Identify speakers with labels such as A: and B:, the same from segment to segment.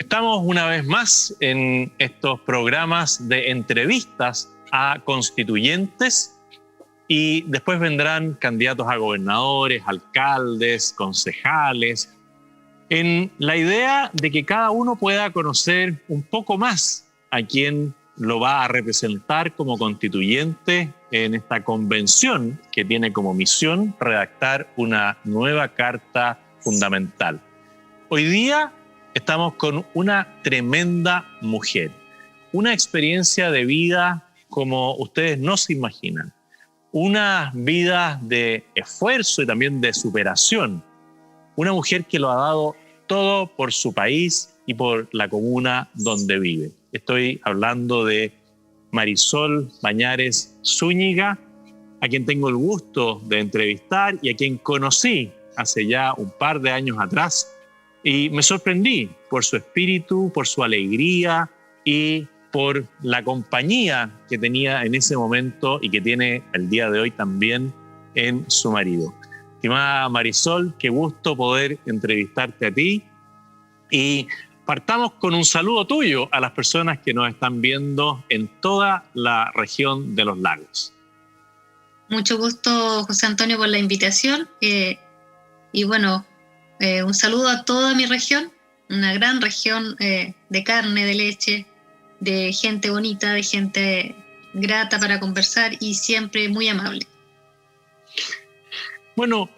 A: Estamos una vez más en estos programas de entrevistas a constituyentes y después vendrán candidatos a gobernadores, alcaldes, concejales, en la idea de que cada uno pueda conocer un poco más a quien lo va a representar como constituyente en esta convención que tiene como misión redactar una nueva carta fundamental. Hoy día estamos con una tremenda mujer, una experiencia de vida como ustedes no se imaginan, una vida de esfuerzo y también de superación, una mujer que lo ha dado todo por su país y por la comuna donde vive. Estoy hablando de Marisol Bañares Zúñiga, a quien tengo el gusto de entrevistar y a quien conocí hace ya un par de años atrás y me sorprendí por su espíritu, por su alegría y por la compañía que tenía en ese momento y que tiene el día de hoy también en su marido. Estimada Marisol, qué gusto poder entrevistarte a ti y partamos con un saludo tuyo a las personas que nos están viendo en toda la región de los lagos.
B: Mucho gusto, José Antonio, por la invitación y bueno, un saludo a toda mi región, una gran región de carne, de leche, de gente bonita, de gente grata para conversar y siempre muy amable.
A: Bueno,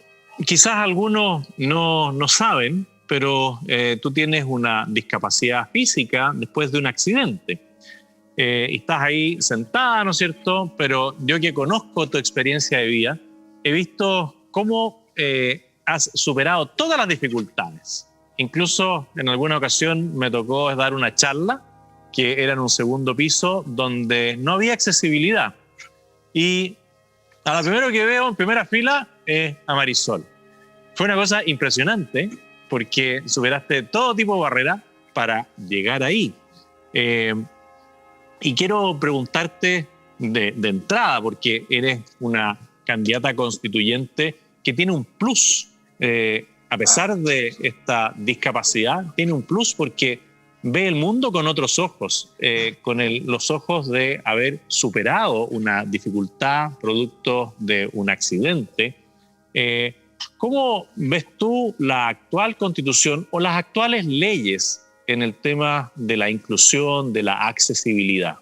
A: quizás algunos no saben, pero tú tienes una discapacidad física después de un accidente. Y estás ahí sentada, ¿no es cierto? Pero yo que conozco tu experiencia de vida, he visto cómo has superado todas las dificultades. Incluso en alguna ocasión me tocó dar una charla que era en un segundo piso donde no había accesibilidad. Y a la primera que veo en primera fila es a Marisol. Fue una cosa impresionante porque superaste todo tipo de barreras para llegar ahí. Y quiero preguntarte de entrada, porque eres una candidata constituyente que tiene un plus, a pesar de esta discapacidad, tiene un plus porque ve el mundo con otros ojos, con los ojos de haber superado una dificultad producto de un accidente. ¿Cómo ves tú la actual constitución o las actuales leyes en el tema de la inclusión, de la accesibilidad?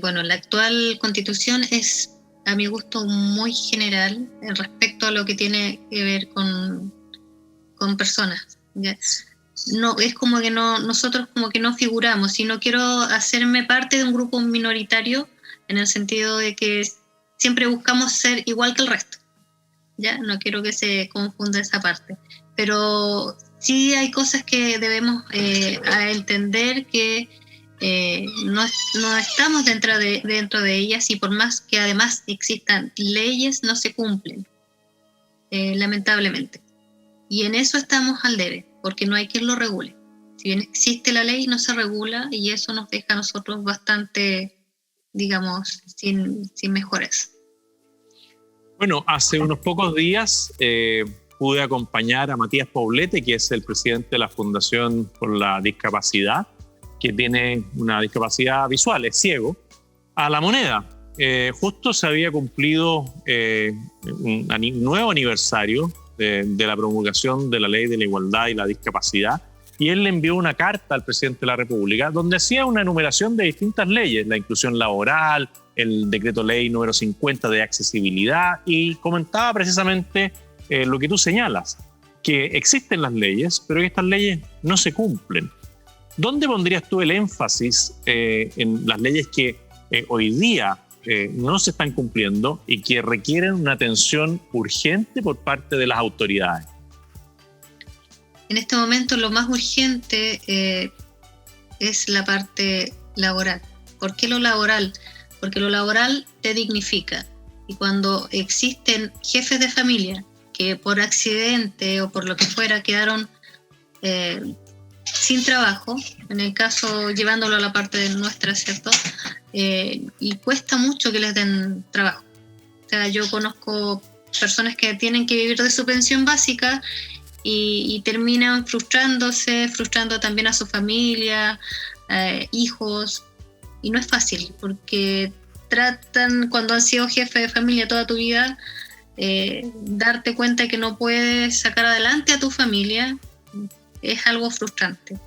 B: Bueno, la actual constitución es, a mi gusto, muy general respecto a lo que tiene que ver con personas, ¿ya? No, es como que nosotros como que no figuramos, sino quiero hacerme parte de un grupo minoritario en el sentido de que siempre buscamos ser igual que el resto, ¿ya? No quiero que se confunda esa parte, pero sí hay cosas que debemos entender que no estamos dentro de ellas y por más que además existan leyes, no se cumplen, lamentablemente. Y en eso estamos al debe, porque no hay quien lo regule. Si bien existe la ley, no se regula y eso nos deja a nosotros bastante, digamos, sin mejoras.
A: Bueno, hace unos pocos días pude acompañar a Matías Poblete, que es el presidente de la Fundación por la Discapacidad, que tiene una discapacidad visual, es ciego, a La Moneda. Justo se había cumplido un nuevo aniversario de la promulgación de la Ley de la Igualdad y la Discapacidad, y él le envió una carta al presidente de la República donde hacía una enumeración de distintas leyes, la inclusión laboral, el decreto ley número 50 de accesibilidad, y comentaba precisamente lo que tú señalas, que existen las leyes, pero que estas leyes no se cumplen. ¿Dónde pondrías tú el énfasis en las leyes que hoy día no se están cumpliendo y que requieren una atención urgente por parte de las autoridades?
B: En este momento lo más urgente es la parte laboral. ¿Por qué lo laboral? Porque lo laboral te dignifica. Y cuando existen jefes de familia que por accidente o por lo que fuera quedaron sin trabajo, en el caso llevándolo a la parte de nuestra, ¿cierto? Y cuesta mucho que les den trabajo. O sea, yo conozco personas que tienen que vivir de su pensión básica y terminan frustrándose, frustrando también a su familia, hijos, y no es fácil, porque tratan, cuando has sido jefe de familia toda tu vida, darte cuenta que no puedes sacar adelante a tu familia es algo frustrante.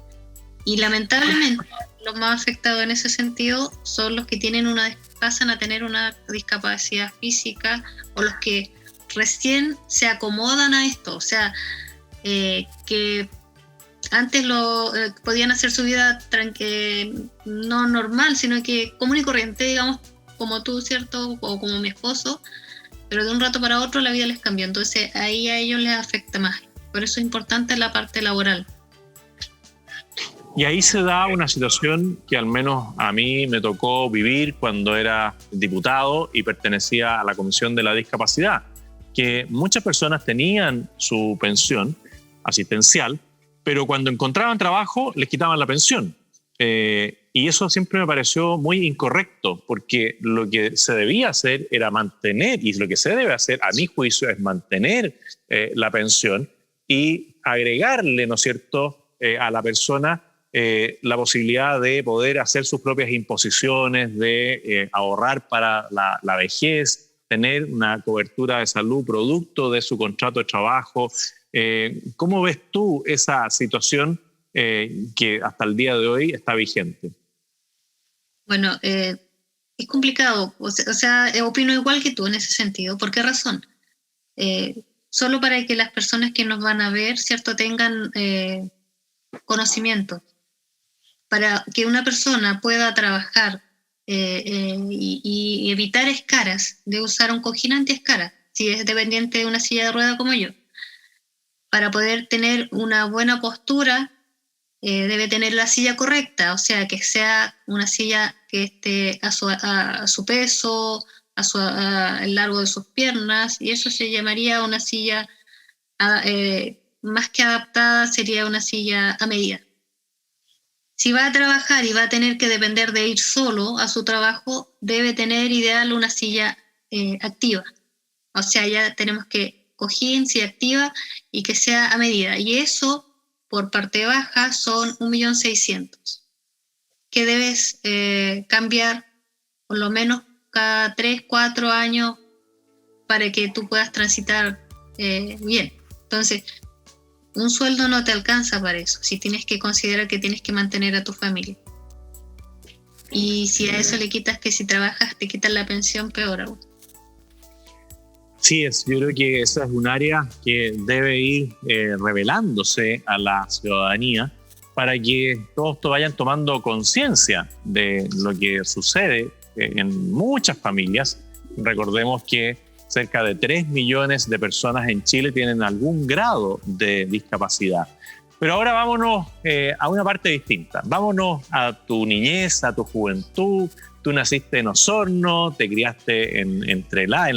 B: Y lamentablemente los más afectados en ese sentido son los que pasan a tener una discapacidad física, o los que recién se acomodan a esto, o sea, que antes podían hacer su vida no normal, sino que común y corriente, digamos, como tú, ¿cierto? O como mi esposo, pero de un rato para otro la vida les cambió. Entonces ahí a ellos les afecta más. Por eso es importante la parte laboral.
A: Y ahí se da una situación que al menos a mí me tocó vivir cuando era diputado y pertenecía a la Comisión de la Discapacidad, que muchas personas tenían su pensión asistencial, pero cuando encontraban trabajo les quitaban la pensión. Y eso siempre me pareció muy incorrecto, porque lo que se debía hacer era mantener, y lo que se debe hacer, a mi juicio, es mantener la pensión y agregarle, ¿no es cierto?, a la persona la posibilidad de poder hacer sus propias imposiciones, de ahorrar para la vejez, tener una cobertura de salud producto de su contrato de trabajo. ¿Cómo ves tú esa situación que hasta el día de hoy está vigente?
B: Bueno, es complicado. O sea, opino igual que tú en ese sentido. ¿Por qué razón? Solo para que las personas que nos van a ver, ¿cierto?, tengan conocimiento. Para que una persona pueda trabajar y evitar escaras, de usar un cojín anti-escaras, si es dependiente de una silla de rueda como yo. Para poder tener una buena postura, debe tener la silla correcta, o sea, que sea una silla que esté a su peso, al largo de sus piernas, y eso se llamaría una silla, más que adaptada, sería una silla a medida. Si va a trabajar y va a tener que depender de ir solo a su trabajo, debe tener ideal una silla activa. O sea, ya tenemos que cojín, silla activa, y que sea a medida. Y eso, por parte baja, son 1.600.000, que debes cambiar por lo menos cada 3-4 años para que tú puedas transitar bien. Entonces, un sueldo no te alcanza para eso, si tienes que considerar que tienes que mantener a tu familia. Y si a eso le quitas que si trabajas te quitan la pensión, peor aún.
A: Sí, yo creo que esa es un área que debe ir revelándose a la ciudadanía para que todos vayan tomando conciencia de lo que sucede en muchas familias. Recordemos que cerca de 3 millones de personas en Chile tienen algún grado de discapacidad. Pero ahora vámonos a una parte distinta. Vámonos a tu niñez, a tu juventud. Tú naciste en Osorno, te criaste en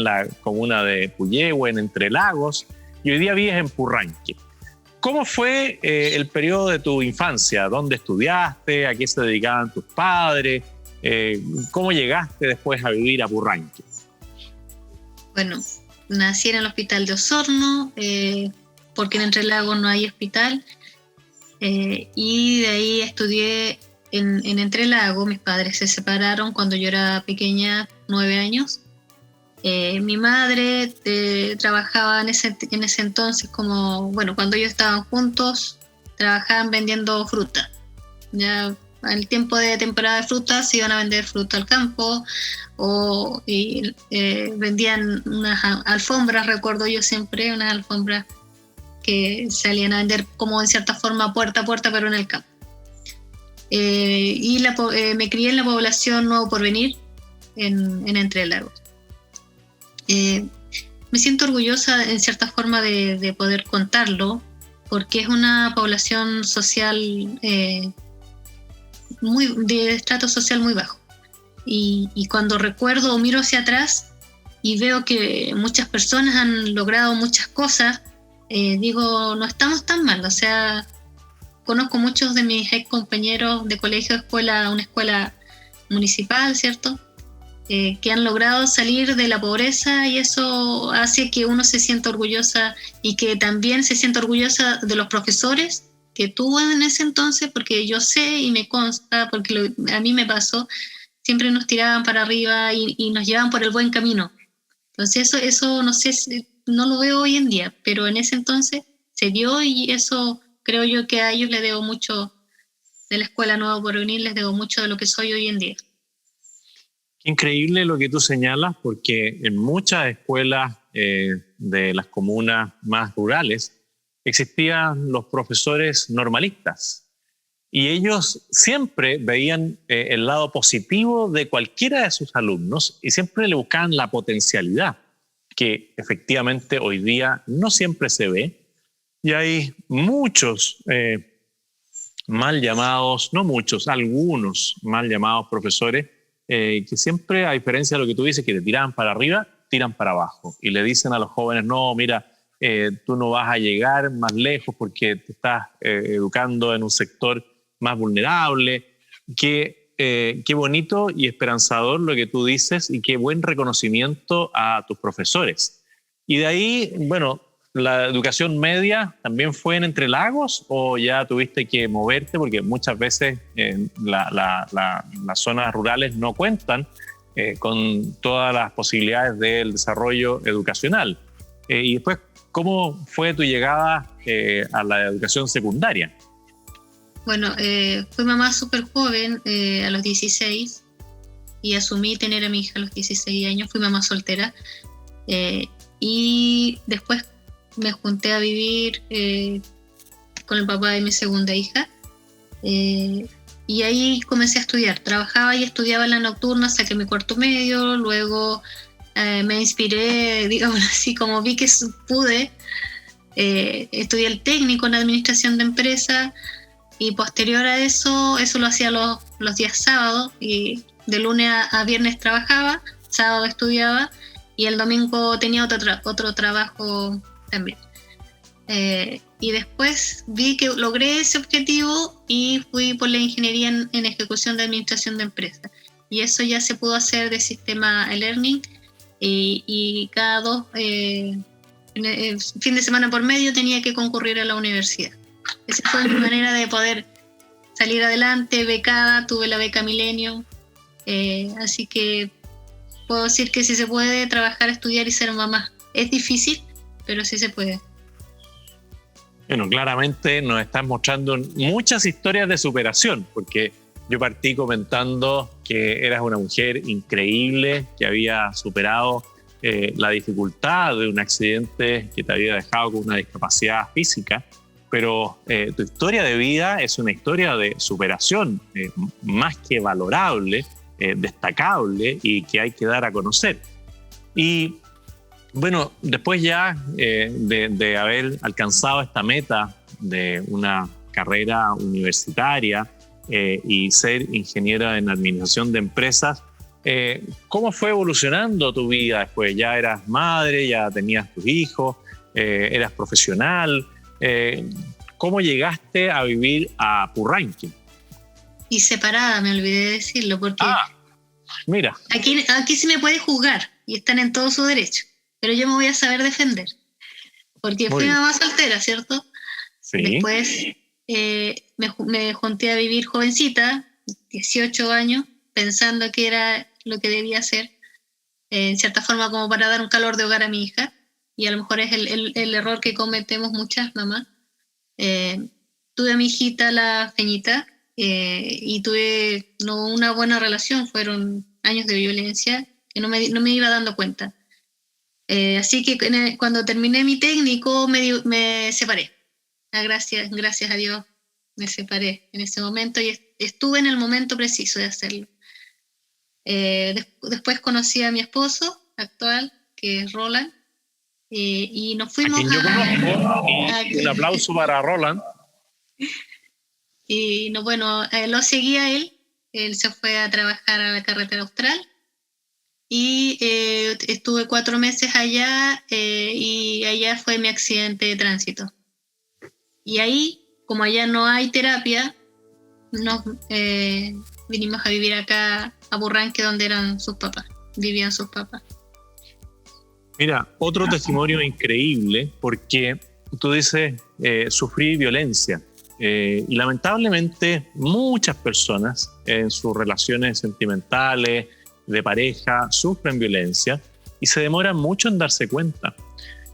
A: la comuna de Puyehue, en Entre Lagos, y hoy día vives en Purranque. ¿Cómo fue el periodo de tu infancia? ¿Dónde estudiaste? ¿A qué se dedicaban tus padres? ¿Cómo llegaste después a vivir a Purranque?
B: Bueno, nací en el hospital de Osorno, porque en Entre Lagos no hay hospital, y de ahí estudié en Entre Lagos. Mis padres se separaron cuando yo era pequeña, 9 años. Mi madre trabajaba en ese entonces cuando ellos estaban juntos, trabajaban vendiendo fruta. Ya al tiempo de temporada de frutas se iban a vender fruta al campo, vendían unas alfombras, recuerdo yo siempre, unas alfombras que salían a vender como en cierta forma puerta a puerta, pero en el campo. Me crié en la población Nuevo Porvenir, en Entre Lagos. Me siento orgullosa en cierta forma de poder contarlo, porque es una población social de estrato social muy bajo. Y cuando recuerdo o miro hacia atrás y veo que muchas personas han logrado muchas cosas, digo, no estamos tan mal. O sea, conozco muchos de mis ex compañeros de colegio, una escuela municipal, ¿cierto? que han logrado salir de la pobreza, y eso hace que uno se sienta orgullosa y que también se sienta orgullosa de los profesores que tuvo en ese entonces, porque yo sé y me consta, porque a mí me pasó, siempre nos tiraban para arriba y nos llevaban por el buen camino. Entonces eso no sé, no lo veo hoy en día, pero en ese entonces se dio, y eso creo yo que a ellos les debo mucho, de la Escuela Nuevo Porvenir, les debo mucho de lo que soy hoy en día.
A: Increíble lo que tú señalas, porque en muchas escuelas de las comunas más rurales existían los profesores normalistas, y ellos siempre veían el lado positivo de cualquiera de sus alumnos y siempre le buscaban la potencialidad, que efectivamente hoy día no siempre se ve, y hay muchos mal llamados, no muchos, algunos mal llamados profesores que siempre, a diferencia de lo que tú dices, que te tiran para arriba, tiran para abajo y le dicen a los jóvenes, no, mira, tú no vas a llegar más lejos porque te estás educando en un sector más vulnerable. Qué bonito y esperanzador lo que tú dices, y qué buen reconocimiento a tus profesores. Y de ahí, bueno, ¿la educación media también fue en Entre Lagos o ya tuviste que moverte? Porque muchas veces las zonas rurales no cuentan con todas las posibilidades del desarrollo educacional. Y después, ¿cómo fue tu llegada a la educación secundaria?
B: Bueno, fui mamá súper joven, a los 16, y asumí tener a mi hija a los 16 años. Fui mamá soltera, y después me junté a vivir con el papá de mi segunda hija, y ahí comencé a estudiar. Trabajaba y estudiaba en la nocturna, saqué mi cuarto medio, luego me inspiré, digamos así, como vi que pude, estudié el técnico en administración de empresas, y posterior a eso lo hacía los días sábados, y de lunes a viernes trabajaba, sábado estudiaba, y el domingo tenía otro trabajo también. Y después vi que logré ese objetivo y fui por la ingeniería en ejecución de administración de empresas. Y eso ya se pudo hacer de sistema e-learning, y cada fin de semana por medio tenía que concurrir a la universidad. Esa fue mi manera de poder salir adelante, becada, tuve la beca Milenio, así que puedo decir que sí se puede trabajar, estudiar y ser mamá. Es difícil, pero sí se puede.
A: Bueno, claramente nos estás mostrando muchas historias de superación, porque yo partí comentando que eras una mujer increíble, que había superado la dificultad de un accidente que te había dejado con una discapacidad física, pero tu historia de vida es una historia de superación más que valorable, destacable, y que hay que dar a conocer. Y bueno, después ya de haber alcanzado esta meta de una carrera universitaria y ser ingeniera en administración de empresas, ¿cómo fue evolucionando tu vida después? Ya eras madre, ya tenías tus hijos, eras profesional. ¿Cómo llegaste a vivir a Purranque?
B: Y separada, me olvidé de decirlo, porque
A: mira,
B: aquí se me puede juzgar y están en todo su derecho, pero yo me voy a saber defender, porque fui mamá soltera, ¿cierto?
A: Sí.
B: Después me junté a vivir jovencita, 18 años, pensando que era lo que debía hacer, en cierta forma como para dar un calor de hogar a mi hija, y a lo mejor es el error que cometemos muchas mamás. Tuve a mi hijita, la Feñita, y tuve una buena relación, fueron años de violencia que no me iba dando cuenta. Así que cuando terminé mi técnico me separé. Gracias a Dios me separé en ese momento, y estuve en el momento preciso de hacerlo. Después conocí a mi esposo actual, que es Roland, y nos fuimos
A: a quien yo conozco, y un aplauso para Roland.
B: Y lo seguía él se fue a trabajar a la carretera austral, y estuve 4 meses allá, y allá fue mi accidente de tránsito. Y ahí, como allá no hay terapia, nos vinimos a vivir acá a Purranque, donde eran sus papás. vivían sus papás.
A: Mira, otro testimonio increíble, porque tú dices, sufrí violencia. Y lamentablemente muchas personas en sus relaciones sentimentales, de pareja, sufren violencia y se demoran mucho en darse cuenta.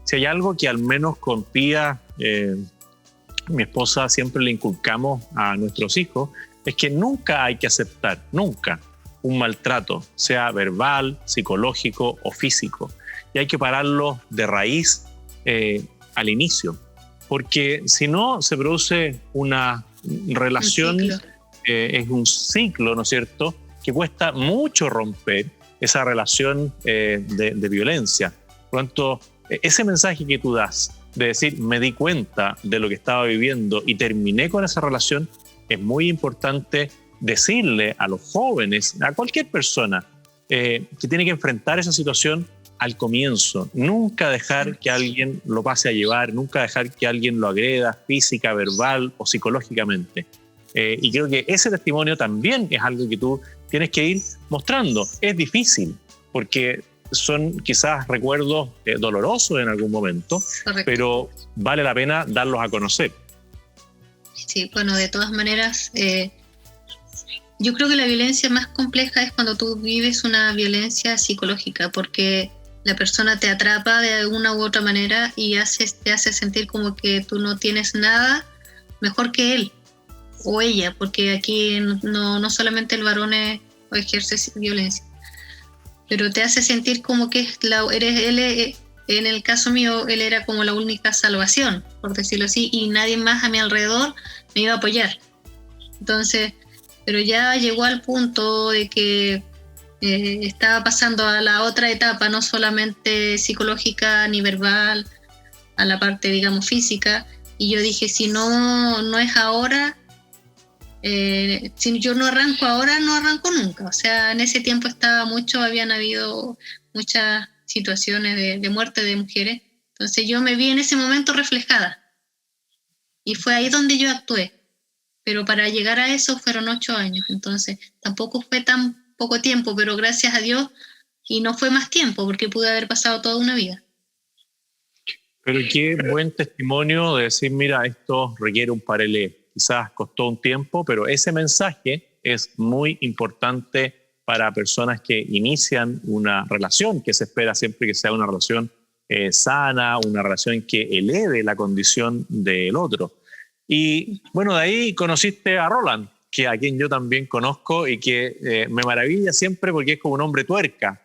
A: Si hay algo que al menos con Pía, mi esposa, siempre le inculcamos a nuestros hijos, es que nunca hay que aceptar, nunca, un maltrato, sea verbal, psicológico o físico. Y hay que pararlo de raíz al inicio, porque si no se produce una relación, es un ciclo, ¿no es cierto?, que cuesta mucho romper esa relación de violencia. Por lo tanto, ese mensaje que tú das de decir, me di cuenta de lo que estaba viviendo y terminé con esa relación, es muy importante decirle a los jóvenes, a cualquier persona que tiene que enfrentar esa situación al comienzo. Nunca dejar que alguien lo pase a llevar, nunca dejar que alguien lo agreda física, verbal o psicológicamente. Y creo que ese testimonio también es algo que tú tienes que ir mostrando. Es difícil, porque son quizás recuerdos dolorosos en algún momento, correcto, pero vale la pena darlos a conocer.
B: Sí, bueno, de todas maneras, yo creo que la violencia más compleja es cuando tú vives una violencia psicológica, porque la persona te atrapa de una u otra manera y te hace sentir como que tú no tienes nada mejor que él o ella, porque aquí no solamente el varón ejerce violencia, pero te hace sentir como que él, en el caso mío, él era como la única salvación, por decirlo así, y nadie más a mi alrededor me iba a apoyar. Entonces, pero ya llegó al punto de que estaba pasando a la otra etapa, no solamente psicológica ni verbal, a la parte, digamos, física, y yo dije, si no es ahora, si yo no arranco ahora, no arranco nunca. O sea, en ese tiempo habían habido muchas situaciones de muerte de mujeres, entonces yo me vi en ese momento reflejada, y fue ahí donde yo actué. Pero para llegar a eso fueron 8 años, entonces tampoco fue tan poco tiempo, pero gracias a Dios, y no fue más tiempo, porque pude haber pasado toda una vida.
A: Pero qué buen testimonio de decir, mira, esto requiere un parelé. Quizás costó un tiempo, pero ese mensaje es muy importante para personas que inician una relación, que se espera siempre que sea una relación sana, una relación que eleve la condición del otro. Y bueno, de ahí conociste a Roland, a quien yo también conozco y que me maravilla siempre porque es como un hombre tuerca,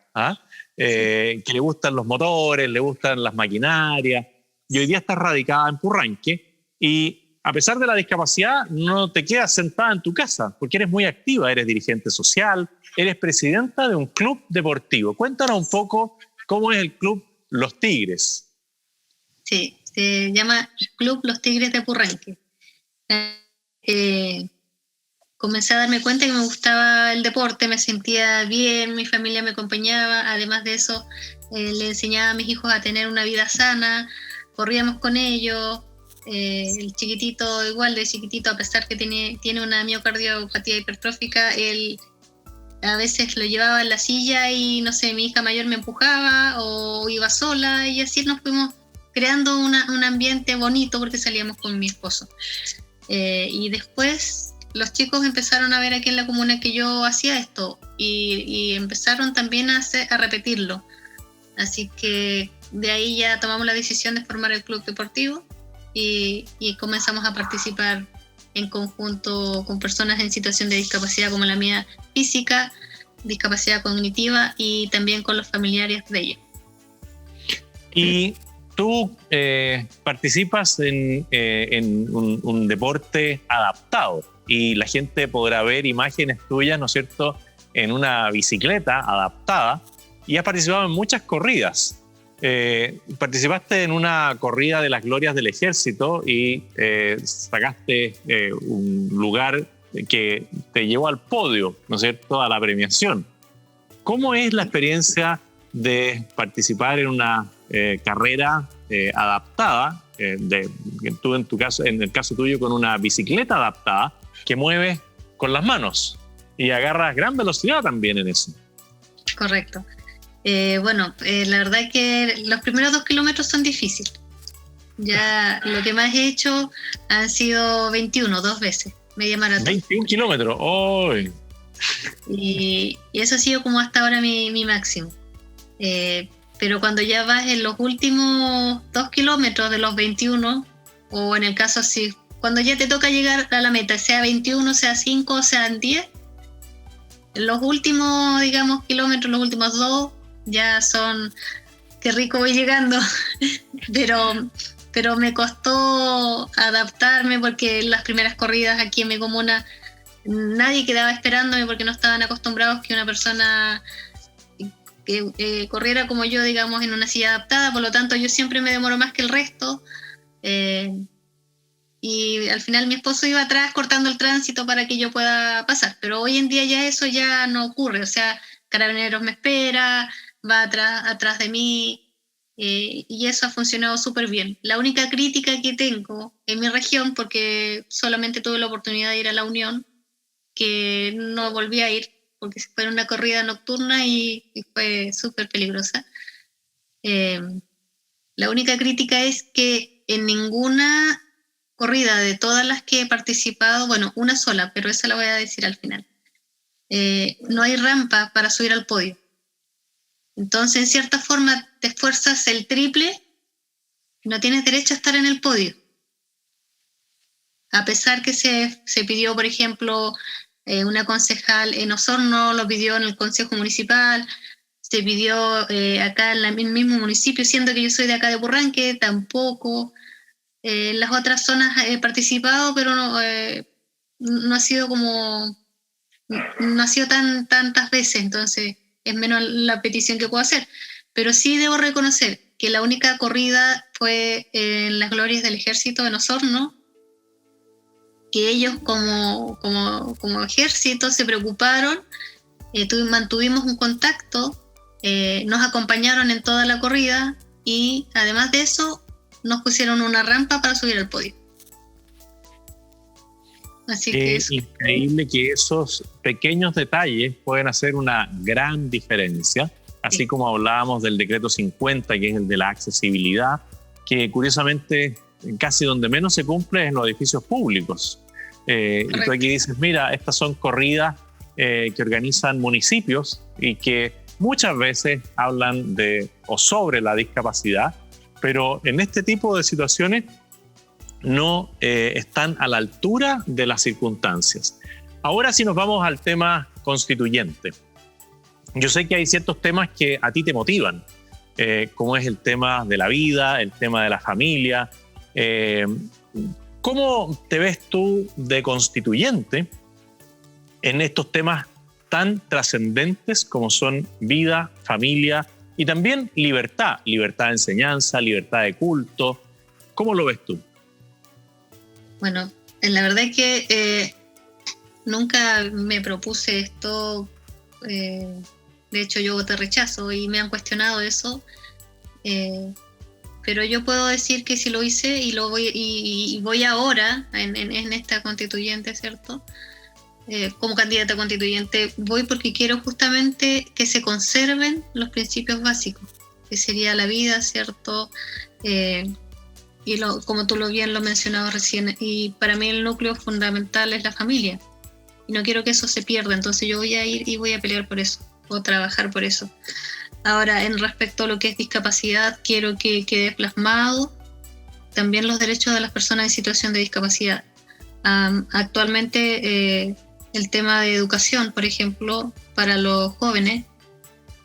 A: que le gustan los motores, le gustan las maquinarias, y hoy día estás radicada en Purranque, y a pesar de la discapacidad no te quedas sentada en tu casa, porque eres muy activa, eres dirigente social, eres presidenta de un club deportivo. Cuéntanos un poco cómo es el club Los Tigres.
B: Sí, se llama Club Los Tigres de Purranque. Comencé a darme cuenta que me gustaba el deporte, me sentía bien, mi familia me acompañaba, además de eso le enseñaba a mis hijos a tener una vida sana, corríamos con ellos, el chiquitito, igual de chiquitito, a pesar que tiene una miocardiopatía hipertrófica, él a veces lo llevaba en la silla y no sé, mi hija mayor me empujaba o iba sola, y así nos fuimos creando un ambiente bonito porque salíamos con mi esposo. Y después los chicos empezaron a ver aquí en la comuna que yo hacía esto y empezaron también a repetirlo. Así que de ahí ya tomamos la decisión de formar el club deportivo y comenzamos a participar en conjunto con personas en situación de discapacidad como la mía física, discapacidad cognitiva, y también con los familiares de ellos.
A: Y tú participas en un deporte adaptado y la gente podrá ver imágenes tuyas, ¿no es cierto?, en una bicicleta adaptada, y has participado en muchas corridas. Participaste en una corrida de las glorias del ejército y sacaste un lugar que te llevó al podio, ¿no es cierto?, a la premiación. ¿Cómo es la experiencia de participar en una carrera adaptada, tú en el caso tuyo con una bicicleta adaptada que mueves con las manos y agarras gran velocidad también en eso?
B: Correcto. La verdad es que los primeros 2 kilómetros son difíciles. Ya lo que más he hecho han sido 21, 2 veces, media maratón.
A: 21 kilómetros, ¡oh!
B: Y eso ha sido como hasta ahora mi máximo. Pero cuando ya vas en los últimos 2 kilómetros de los 21, o en el caso así, cuando ya te toca llegar a la meta, sea 21, sea 5, o sean 10, los últimos, digamos, kilómetros, los últimos 2, ya son, qué rico voy llegando, pero me costó adaptarme porque en las primeras corridas aquí en mi comuna nadie quedaba esperándome porque no estaban acostumbrados que una persona que corriera como yo, digamos, en una silla adaptada, por lo tanto yo siempre me demoro más que el resto. Y al final mi esposo iba atrás cortando el tránsito para que yo pueda pasar, pero hoy en día ya eso ya no ocurre, o sea, Carabineros me espera, va atrás de mí, y eso ha funcionado súper bien. La única crítica que tengo en mi región, porque solamente tuve la oportunidad de ir a La Unión, que no volví a ir porque fue una corrida nocturna y fue súper peligrosa. La única crítica es que en ninguna corrida de todas las que he participado, bueno, una sola, pero esa la voy a decir al final, no hay rampa para subir al podio. Entonces, en cierta forma, te esfuerzas el triple y no tienes derecho a estar en el podio. A pesar que se pidió, por ejemplo, una concejal en Osorno, lo pidió en el Consejo Municipal, se pidió acá en el mismo municipio, siendo que yo soy de acá de Purranque, tampoco. En las otras zonas he participado, pero no ha sido como, no ha sido tantas veces, entonces es menos la petición que puedo hacer. Pero sí debo reconocer que la única corrida fue en las glorias del ejército en Osorno, que ellos como ejército se preocuparon, mantuvimos un contacto, nos acompañaron en toda la corrida y además de eso nos pusieron una rampa para subir al podio. Así que
A: es increíble que esos pequeños detalles pueden hacer una gran diferencia, así sí, como hablábamos del decreto 50, que es el de la accesibilidad, que curiosamente casi donde menos se cumple es en los edificios públicos. Y tú aquí dices, mira, estas son corridas que organizan municipios y que muchas veces hablan de o sobre la discapacidad, pero en este tipo de situaciones no están a la altura de las circunstancias. Ahora sí nos vamos al tema constituyente. Yo sé que hay ciertos temas que a ti te motivan, como es el tema de la vida, el tema de la familia. ¿Cómo te ves tú de constituyente en estos temas tan trascendentes como son vida, familia y también libertad? Libertad de enseñanza, libertad de culto. ¿Cómo lo ves tú?
B: Bueno, la verdad es que nunca me propuse esto. De hecho, yo voté rechazo y me han cuestionado eso. Pero yo puedo decir que si lo hice y voy ahora en esta constituyente, ¿cierto? Como candidata constituyente, voy porque quiero justamente que se conserven los principios básicos, que sería la vida, ¿cierto? Como tú bien lo mencionabas recién, y para mí el núcleo fundamental es la familia, y no quiero que eso se pierda, entonces yo voy a ir y voy a pelear por eso, o trabajar por eso. Ahora, en respecto a lo que es discapacidad, quiero que quede plasmado también los derechos de las personas en situación de discapacidad. Actualmente, el tema de educación, por ejemplo, para los jóvenes,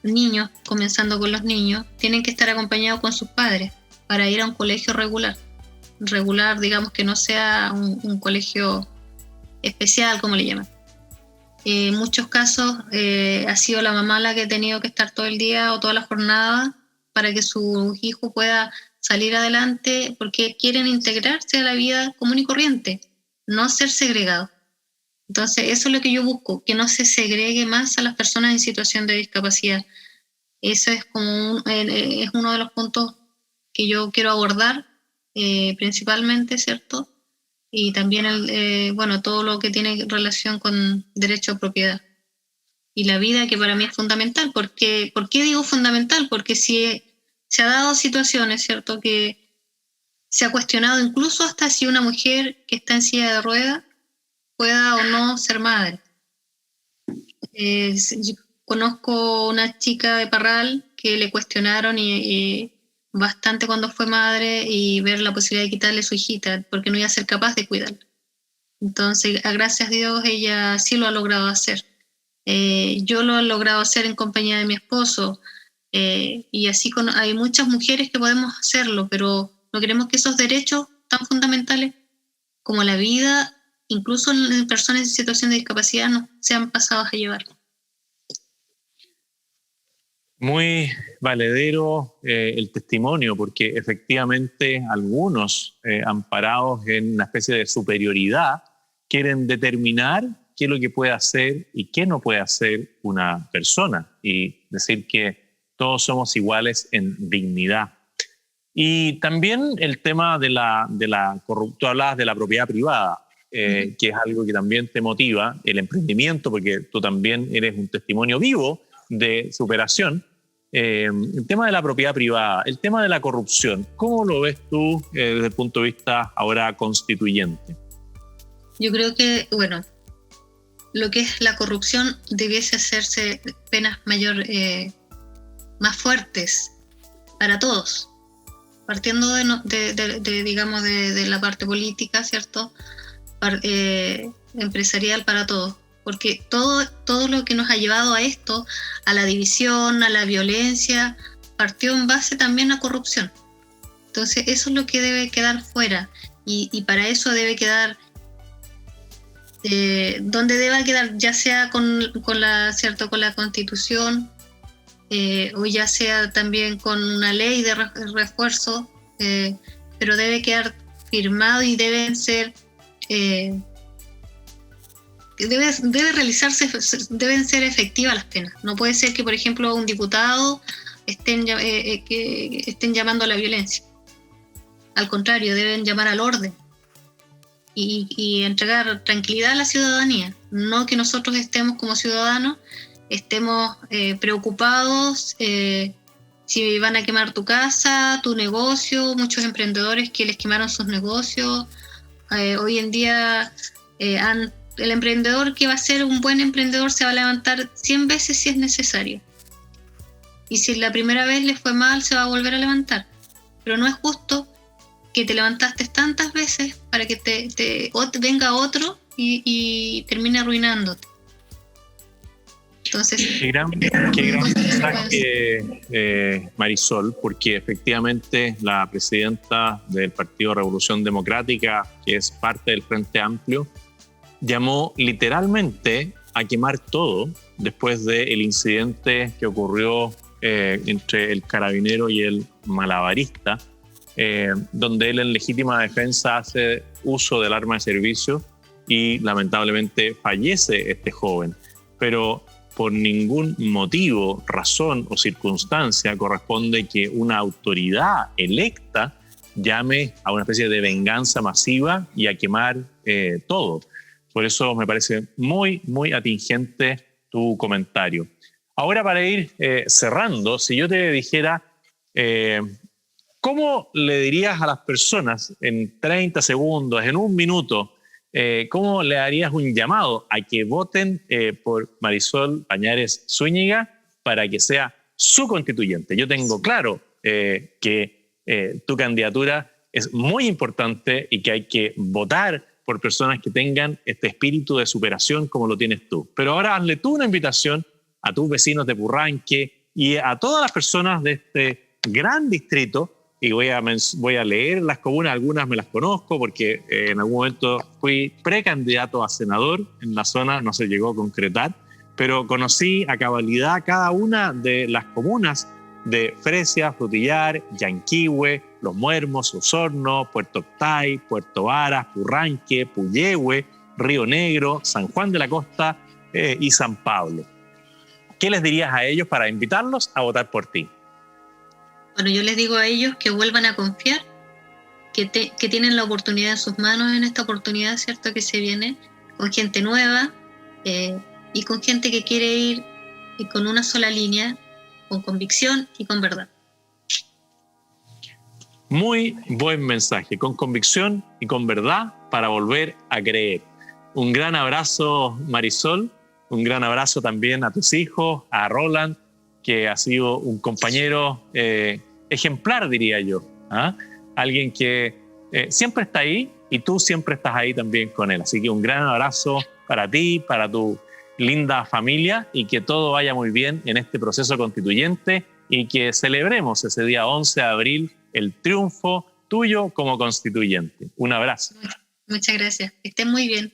B: niños, comenzando con los niños, tienen que estar acompañados con sus padres para ir a un colegio regular. Regular, digamos, que no sea un colegio especial, como le llaman. En muchos casos ha sido la mamá la que ha tenido que estar todo el día o toda la jornada para que su hijo pueda salir adelante, porque quieren integrarse a la vida común y corriente, no ser segregados. Entonces, eso es lo que yo busco, que no se segregue más a las personas en situación de discapacidad. Eso es es uno de los puntos que yo quiero abordar principalmente, ¿cierto? Y también todo lo que tiene relación con derecho a propiedad. y la vida, que para mí es fundamental. ¿Por qué digo fundamental? Porque si se ha dado situaciones, ¿cierto?, que se ha cuestionado incluso hasta si una mujer que está en silla de ruedas pueda o no ser madre. Yo conozco una chica de Parral que le cuestionaron y bastante cuando fue madre, y ver la posibilidad de quitarle su hijita porque no iba a ser capaz de cuidarla. Entonces, gracias a Dios, ella sí lo ha logrado hacer. Yo lo he logrado hacer en compañía de mi esposo, y así hay muchas mujeres que podemos hacerlo, pero no queremos que esos derechos tan fundamentales como la vida, incluso en personas en situación de discapacidad, no sean pasados a llevar.
A: Muy valedero el testimonio, porque efectivamente algunos, amparados en una especie de superioridad, quieren determinar qué es lo que puede hacer y qué no puede hacer una persona, y decir que todos somos iguales en dignidad. Y también el tema de la corrupción. Tú hablabas de la propiedad privada, que es algo que también te motiva, el emprendimiento, porque tú también eres un testimonio vivo de superación. El tema de la propiedad privada, el tema de la corrupción, ¿cómo lo ves tú desde el punto de vista ahora constituyente?
B: Yo creo que, bueno, lo que es la corrupción debiese hacerse penas más fuertes para todos, partiendo digamos, de la parte política, ¿cierto? Empresarial para todos. Porque todo lo que nos ha llevado a esto, a la división, a la violencia, partió en base también a corrupción. Entonces eso es lo que debe quedar fuera, y para eso debe quedar donde deba quedar, ya sea con la Constitución, o ya sea también con una ley de refuerzo, pero debe quedar firmado y deben ser... deben ser efectivas las penas. No puede ser que, por ejemplo, un diputado estén llamando a la violencia. Al contrario, deben llamar al orden y entregar tranquilidad a la ciudadanía. No que nosotros estemos como ciudadanos preocupados si van a quemar tu casa, tu negocio. Muchos emprendedores que les quemaron sus negocios. Hoy en día el emprendedor que va a ser un buen emprendedor se va a levantar 100 veces si es necesario. Y si la primera vez le fue mal, se va a volver a levantar. Pero no es justo que te levantaste tantas veces para que venga otro y termine arruinándote. Entonces,
A: qué gran mensaje, Marisol, porque efectivamente la presidenta del Partido Revolución Democrática, que es parte del Frente Amplio, llamó literalmente a quemar todo después del incidente que ocurrió entre el carabinero y el malabarista, donde él en legítima defensa hace uso del arma de servicio y lamentablemente fallece este joven. Pero por ningún motivo, razón o circunstancia corresponde que una autoridad electa llame a una especie de venganza masiva y a quemar todo. Por eso me parece muy, muy atingente tu comentario. Ahora, para ir cerrando, si yo te dijera, ¿cómo le dirías a las personas en 30 segundos, en un minuto, cómo le harías un llamado a que voten por Marisol Pañares Zúñiga para que sea su constituyente? Yo tengo claro que tu candidatura es muy importante y que hay que votar por personas que tengan este espíritu de superación como lo tienes tú. Pero ahora hazle tú una invitación a tus vecinos de Purranque y a todas las personas de este gran distrito, y voy a leer las comunas, algunas me las conozco porque en algún momento fui precandidato a senador en la zona, no se llegó a concretar, pero conocí a cabalidad cada una de las comunas de Fresia, Frutillar, Yanquihue, Los Muermos, Osorno, Puerto Octay, Puerto Varas, Purranque, Puyehue, Río Negro, San Juan de la Costa y San Pablo. ¿Qué les dirías a ellos para invitarlos a votar por ti?
B: Bueno, yo les digo a ellos que vuelvan a confiar, que tienen la oportunidad en sus manos en esta oportunidad, ¿cierto?, que se viene con gente nueva, y con gente que quiere ir con una sola línea, con convicción y con verdad.
A: Muy buen mensaje, con convicción y con verdad para volver a creer. Un gran abrazo, Marisol, un gran abrazo también a tus hijos, a Roland, que ha sido un compañero ejemplar, diría yo. ¿Ah? Alguien que siempre está ahí y tú siempre estás ahí también con él. Así que un gran abrazo para ti, para tu linda familia, y que todo vaya muy bien en este proceso constituyente y que celebremos ese día 11 de abril el triunfo tuyo como constituyente. Un abrazo.
B: Muchas gracias. Que estén muy bien.